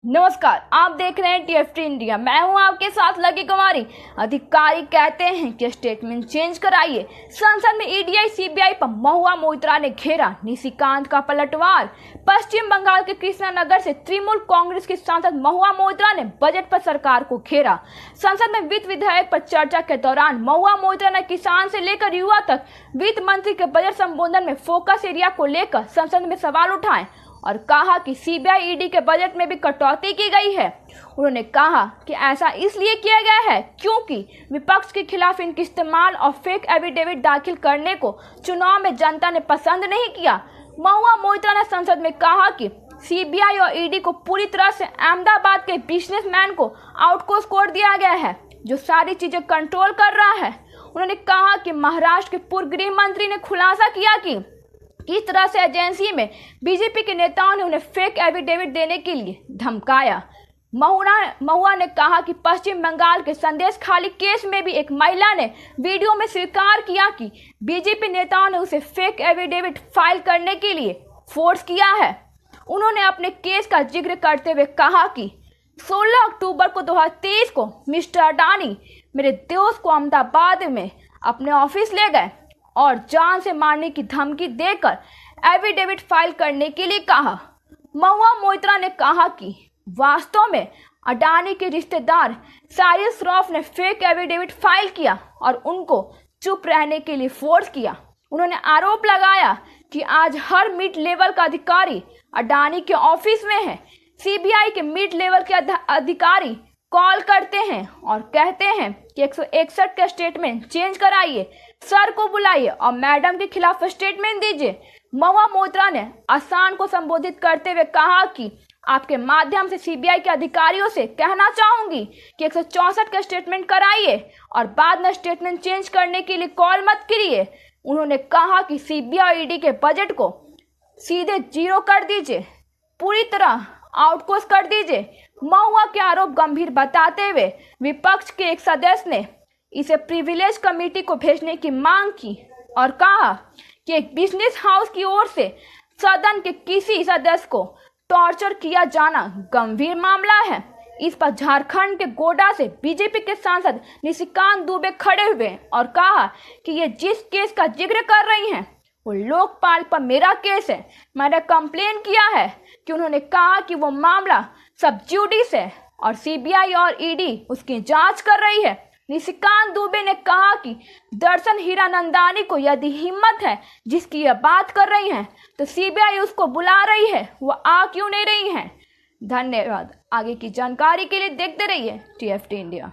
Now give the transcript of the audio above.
नमस्कार, आप देख रहे हैं टीएफटी इंडिया। मैं हूं आपके साथ लकी कुमारी। अधिकारी कहते हैं कि स्टेटमेंट चेंज कराइए। संसद में ईडी सीबीआई पर महुआ मोइत्रा ने घेरा निशिकांत का पलटवार। पश्चिम बंगाल के कृष्णानगर से तृणमूल कांग्रेस के सांसद महुआ मोइत्रा ने बजट पर सरकार को घेरा। संसद में वित्त विधेयक पर चर्चा के दौरान महुआ मोइत्रा ने किसान से लेकर युवा तक वित्त मंत्री के बजट संबोधन में फोकस एरिया को लेकर संसद में सवाल उठाए और कहा कि सीबीआई ईडी के बजट में भी कटौती की गई है। उन्होंने कहा कि ऐसा इसलिए किया गया है क्योंकि विपक्ष के खिलाफ इनके इस्तेमाल और फेक एफिडेविट दाखिल करने को चुनाव में जनता ने पसंद नहीं किया। महुआ मोइत्रा ने संसद में कहा कि सीबीआई और ईडी को पूरी तरह से अहमदाबाद के बिजनेसमैन को आउटकोर्स कोड दिया गया है जो सारी चीजें कंट्रोल कर रहा है। उन्होंने कहा कि महाराष्ट्र के पूर्व गृह मंत्री ने खुलासा किया कि किस तरह से एजेंसी में बीजेपी के नेताओं ने उन्हें फेक एफिडेविट देने के लिए धमकाया। महुआ ने कहा कि पश्चिम बंगाल के संदेश खाली केस में भी एक महिला ने वीडियो में स्वीकार किया कि बीजेपी नेताओं ने उसे फेक एफिडेविट फाइल करने के लिए फोर्स किया है। उन्होंने अपने केस का जिक्र करते हुए कहा कि 16 अक्टूबर को 2023 को मिस्टर अडानी मेरे दोस्त को अहमदाबाद में अपने ऑफिस ले गए और जान से मारने की धमकी देकर एफिडेविट फाइल करने के लिए कहा। महुआ मोइत्रा ने कहा कि वास्तव में अडानी के रिश्तेदार साइरस रॉफ ने फेक एफिडेविट फाइल किया और उनको चुप रहने के लिए फोर्स किया। उन्होंने आरोप लगाया कि आज हर मिड लेवल का अधिकारी अडानी के ऑफिस में है। सीबीआई के मिड लेवल के अधिकारी कॉल करते हैं और कहते हैं कि 161 का स्टेटमेंट चेंज कराइए, सर को बुलाइए और मैडम के खिलाफ स्टेटमेंट दीजिए। महुआ मोइत्रा ने आसान को संबोधित करते हुए कहा कि आपके माध्यम से सीबीआई के अधिकारियों से कहना चाहूंगी कि 164 का स्टेटमेंट कराइए और बाद में स्टेटमेंट चेंज करने के लिए कॉल मत करिए। उन्होंने कहा कि सीबीआई ईडी के बजट को सीधे जीरो कर दीजिए, पूरी तरह आउटकोर्स कर दीजिए। महुआ के आरोप गंभीर बताते हुए विपक्ष के एक सदस्य ने इसे प्रिविलेज कमेटी को भेजने की मांग की और कहा कि एक बिजनेस हाउस की ओर से सदन के किसी सदस्य को टॉर्चर किया जाना गंभीर मामला है। इस पर झारखंड के गोड्डा से बीजेपी के सांसद निशिकांत दुबे खड़े हुए और कहा कि ये जिस केस का जिक्र कर रही हैं वो लोकपाल पर मेरा केस है। मैंने कंप्लेन किया है कि उन्होंने कहा कि वो मामला सब जुडिस है और सीबीआई और ईडी उसकी जांच कर रही है। निशिकांत दुबे ने कहा कि दर्शन हीरानंदानी को यदि हिम्मत है जिसकी यह बात कर रही हैं तो सीबीआई उसको बुला रही है, वो आ क्यों नहीं रही हैं। धन्यवाद। आगे की जानकारी के लिए देखते रहिए टीएफटी इंडिया।